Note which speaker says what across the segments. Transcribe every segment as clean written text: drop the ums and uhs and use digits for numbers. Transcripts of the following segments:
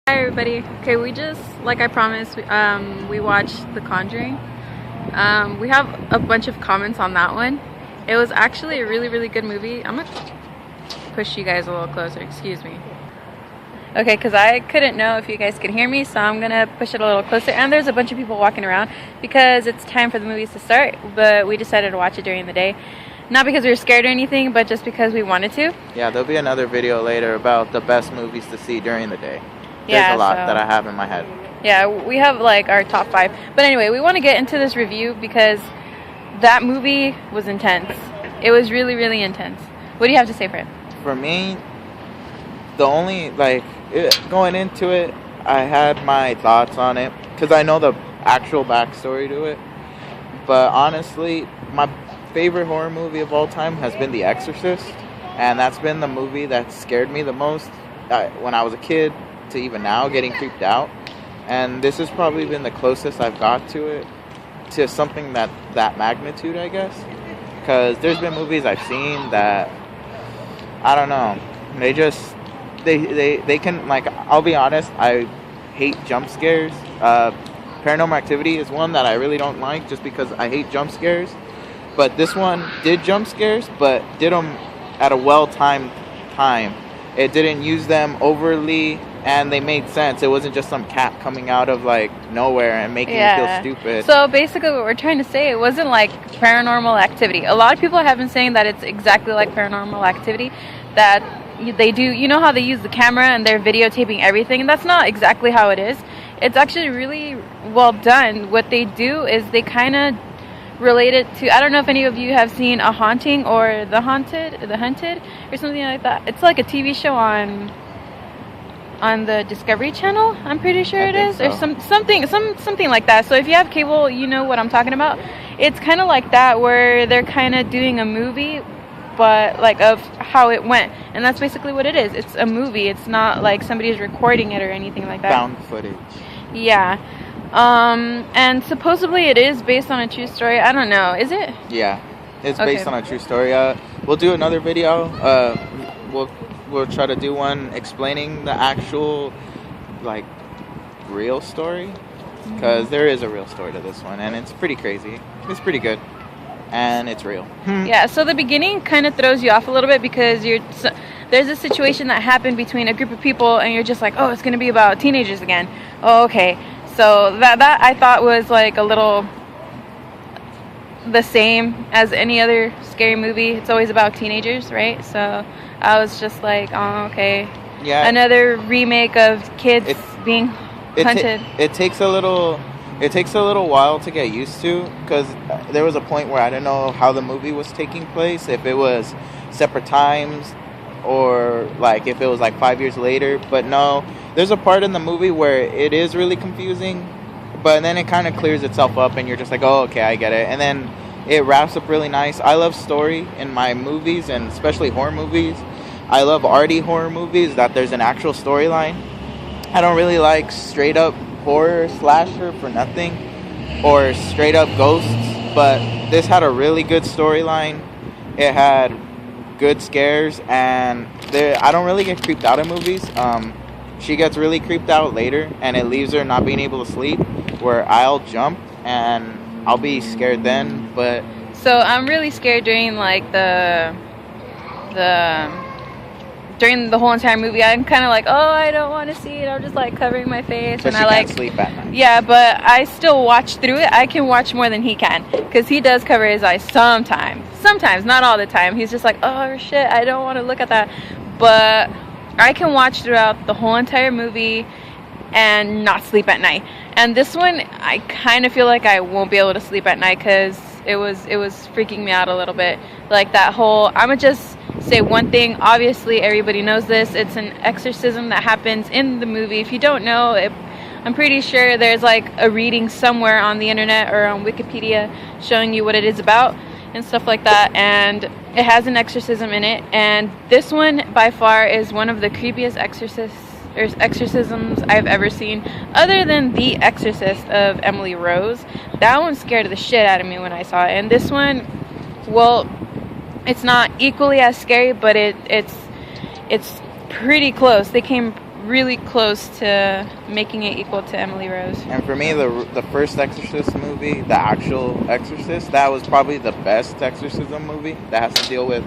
Speaker 1: Hi everybody. Okay, we just, like I promised, we watched The Conjuring. We have a bunch of comments on that one. It was actually a really good movie. I'm gonna push you guys a little closer, excuse me. Okay, because I couldn't know if you guys could hear me, so I'm gonna push it a little closer. And there's a bunch of people walking around because it's time for the movies to start, but we decided to watch it during the day. Not because we were scared or anything, but just because we wanted to.
Speaker 2: Yeah, there'll be another video later about the best movies to see during the day. There's a lot that I have in my head. Yeah,
Speaker 1: we have like our top 5. But anyway, we want to get into this review because that movie was intense. It was really intense. What do you have to say for it?
Speaker 2: For me, the only, going into it, I had my thoughts on it because I know the actual backstory to it. But honestly, my favorite horror movie of all time has been The Exorcist. And that's been the movie that scared me the most when I was a kid to even now, getting creeped out. And this has probably been the closest I've got to it, to something that magnitude, I guess. Because there's been movies I've seen that, I don't know, they can, like, I'll be honest, I hate jump scares. Paranormal Activity is one that I really don't like just because I hate jump scares. But this one did jump scares, but did them at a well-timed time. It didn't use them overly, and they made sense. It wasn't just some cat coming out of like nowhere and making you feel stupid.
Speaker 1: So basically what we're trying to say, it wasn't like Paranormal Activity. A lot of people have been saying that it's exactly like Paranormal Activity, that they do, you know how they use the camera and they're videotaping everything, and that's not exactly how it is. It's actually really well done. What they do is they kind of relate it to, I don't know if any of you have seen A Haunting or The Hunted or something like that. It's like a TV show on the Discovery Channel, I'm pretty sure it is, or something like that. So if you have cable, you know what I'm talking about. It's kind of like that, where they're kind of doing a movie, but like of how it went, and that's basically what it is. It's a movie. It's not like somebody's recording it or anything like that.
Speaker 2: Found footage.
Speaker 1: Yeah. And supposedly it is based on a true story. I don't know. Is it?
Speaker 2: Yeah, it's based on a true story. We'll do another video. We'll try to do one explaining the actual, like, real story, because there is a real story to this one, and it's pretty crazy. It's pretty good, and it's real.
Speaker 1: Yeah. So the beginning kind of throws you off a little bit because there's a situation that happened between a group of people, and you're just like, oh, it's going to be about teenagers again. Oh, okay. So that I thought was like a little the same as any other scary movie. It's always about teenagers, right? So I was just like, oh, okay.
Speaker 2: Yeah.
Speaker 1: Another remake of kids being hunted.
Speaker 2: It takes a little while to get used to, because there was a point where I didn't know how the movie was taking place, if it was separate times or like if it was like 5 years later. But no, there's a part in the movie where it is really confusing, but then it kind of clears itself up and you're just like, oh, okay, I get it. And then it wraps up really nice. I love story in my movies, and especially horror movies. I love arty horror movies that there's an actual storyline. I don't really like straight up horror slasher for nothing, or straight up ghosts, but this had a really good storyline. It had good scares, and I don't really get creeped out in movies. She gets really creeped out later, and it leaves her not being able to sleep, where I'll jump and I'll be scared then. But
Speaker 1: so I'm really scared during like during the whole entire movie. I'm kind of like, oh, I don't want to see it. I'm just like covering my face,
Speaker 2: and I can't sleep at night.
Speaker 1: Yeah, but I still watch through it. I can watch more than he can, because he does cover his eyes sometimes, not all the time. He's just like, oh shit, I don't want to look at that. But I can watch throughout the whole entire movie and not sleep at night. And this one, I kind of feel like I won't be able to sleep at night, because it was freaking me out a little bit. Like that whole, I'm gonna just say one thing. Obviously everybody knows this. It's an exorcism that happens in the movie. If you don't know, I'm pretty sure there's like a reading somewhere on the internet or on Wikipedia showing you what it is about and stuff like that, and it has an exorcism in it. And this one by far is one of the creepiest exorcisms I've ever seen, other than The Exorcist of Emily Rose. That one scared the shit out of me when I saw it. And this one, well, it's not equally as scary, but it's pretty close. They came really close to making it equal to Emily Rose.
Speaker 2: And for me, the first Exorcist movie, the actual Exorcist, that was probably the best exorcism movie that has to deal with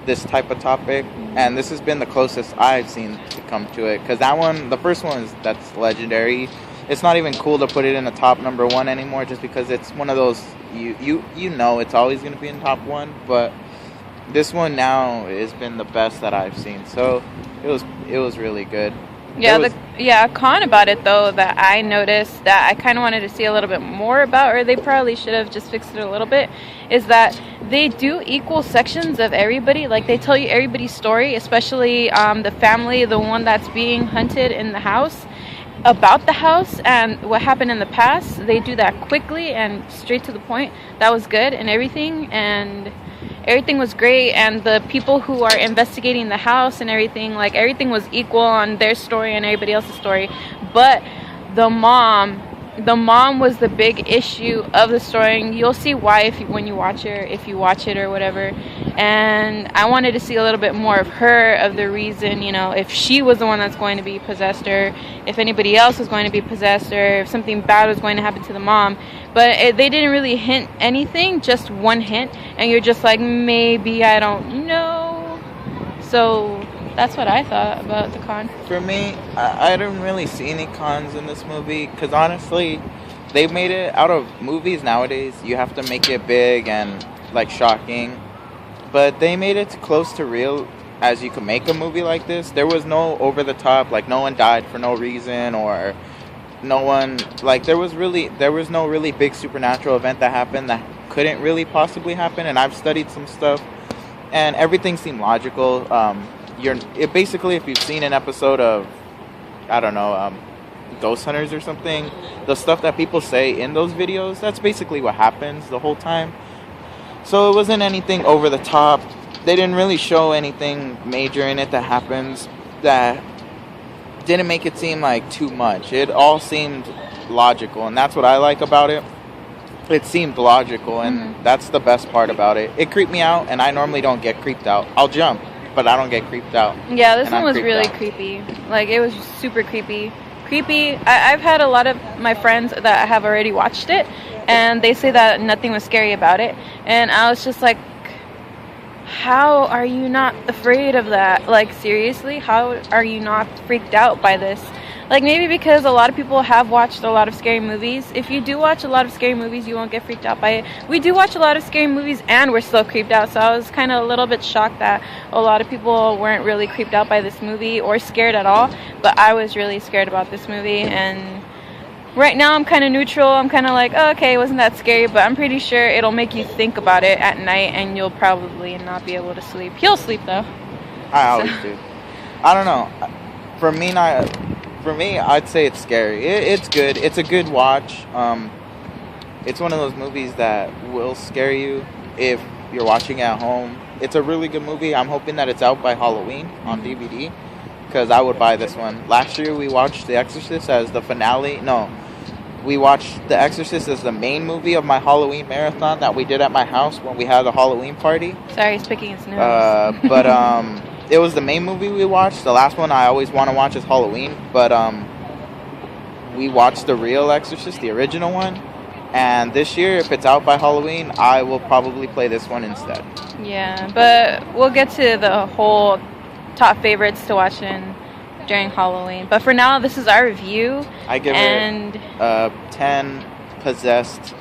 Speaker 2: this type of topic. And this has been the closest I've seen to come to it. Because that one, the first one, that's legendary. It's not even cool to put it in the top number one anymore, just because it's one of those, you know it's always going to be in top one. But this one now has been the best that I've seen. So it was really good.
Speaker 1: Yeah, a con about it though that I noticed that I kind of wanted to see a little bit more about, or they probably should have just fixed it a little bit, is that they do equal sections of everybody. Like they tell you everybody's story, especially the family, the one that's being hunted in the house, about the house and what happened in the past. They do that quickly and straight to the point. That was good and everything, and everything was great, and the people who are investigating the house and everything, like everything was equal on their story and everybody else's story. But the mom was the big issue of the story, and you'll see why when you watch it, if you watch it or whatever. And I wanted to see a little bit more of her, of the reason, you know, if she was the one that's going to be possessed, or if anybody else was going to be possessed, or if something bad was going to happen to the mom. But they didn't really hint anything, just one hint, and you're just like, maybe, I don't know. So that's what I thought about the con.
Speaker 2: For me, I didn't really see any cons in this movie, because honestly, they made it out of movies nowadays. You have to make it big and like shocking, but they made it close to real as you could make a movie like this. There was no over the top, like no one died for no reason, or no one, like there was no really big supernatural event that happened that couldn't really possibly happen. And I've studied some stuff, and everything seemed logical. Basically, if you've seen an episode of, I don't know, Ghost Hunters or something, the stuff that people say in those videos, that's basically what happens the whole time. So it wasn't anything over the top. They didn't really show anything major in it that happens that didn't make it seem like too much. It all seemed logical, and that's what I like about it. It seemed logical, and that's the best part about it. It creeped me out, and I normally don't get creeped out. I'll jump, but I don't get creeped out.
Speaker 1: Yeah, this one was really creepy. Like, it was super creepy. I've had a lot of my friends that have already watched it, and they say that nothing was scary about it. And I was just like, how are you not afraid of that? Like, seriously, how are you not freaked out by this? Like, maybe because a lot of people have watched a lot of scary movies. If you do watch a lot of scary movies, you won't get freaked out by it. We do watch a lot of scary movies, and we're still creeped out. So I was kind of a little bit shocked that a lot of people weren't really creeped out by this movie or scared at all. But I was really scared about this movie, and right now I'm kind of neutral. I'm kind of like, oh, okay, it wasn't that scary, but I'm pretty sure it'll make you think about it at night, and you'll probably not be able to sleep. He'll sleep, though.
Speaker 2: I always do. I don't know. For me, I'd say it's scary. It's good. It's a good watch. It's one of those movies that will scare you if you're watching at home. It's a really good movie. I'm hoping that it's out by Halloween on DVD, because I would buy this one. Last year we watched The Exorcist as the finale. No, we watched The Exorcist as the main movie of my Halloween marathon that we did at my house when we had a Halloween party.
Speaker 1: Sorry, he's picking his nose.
Speaker 2: It was the main movie we watched. The last one I always want to watch is Halloween, but we watched the real Exorcist, the original one. And this year, if it's out by Halloween, I will probably play this one instead.
Speaker 1: Yeah, but we'll get to the whole top favorites to watch during Halloween. But for now, this is our review.
Speaker 2: I give it 10 possessed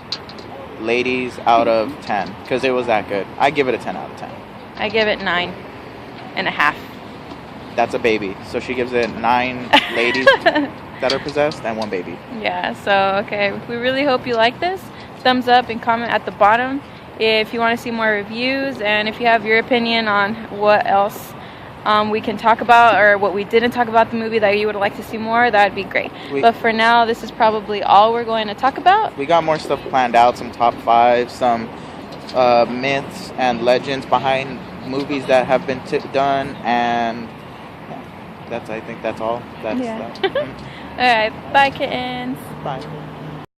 Speaker 2: ladies out of 10, because it was that good. I give it a 10 out of 10.
Speaker 1: I give it 9.5.
Speaker 2: That's a baby. So she gives it 9 ladies that are possessed and 1 baby.
Speaker 1: Yeah, so, okay. We really hope you like this. Thumbs up and comment at the bottom if you want to see more reviews, and if you have your opinion on what else we can talk about, or what we didn't talk about the movie that you would like to see more, that'd be great. But for now, this is probably all we're going to talk about.
Speaker 2: We got more stuff planned out, some top 5, some myths and legends behind movies that have been done, and I think that's all.
Speaker 1: Yeah. All right, bye kittens.
Speaker 2: Bye.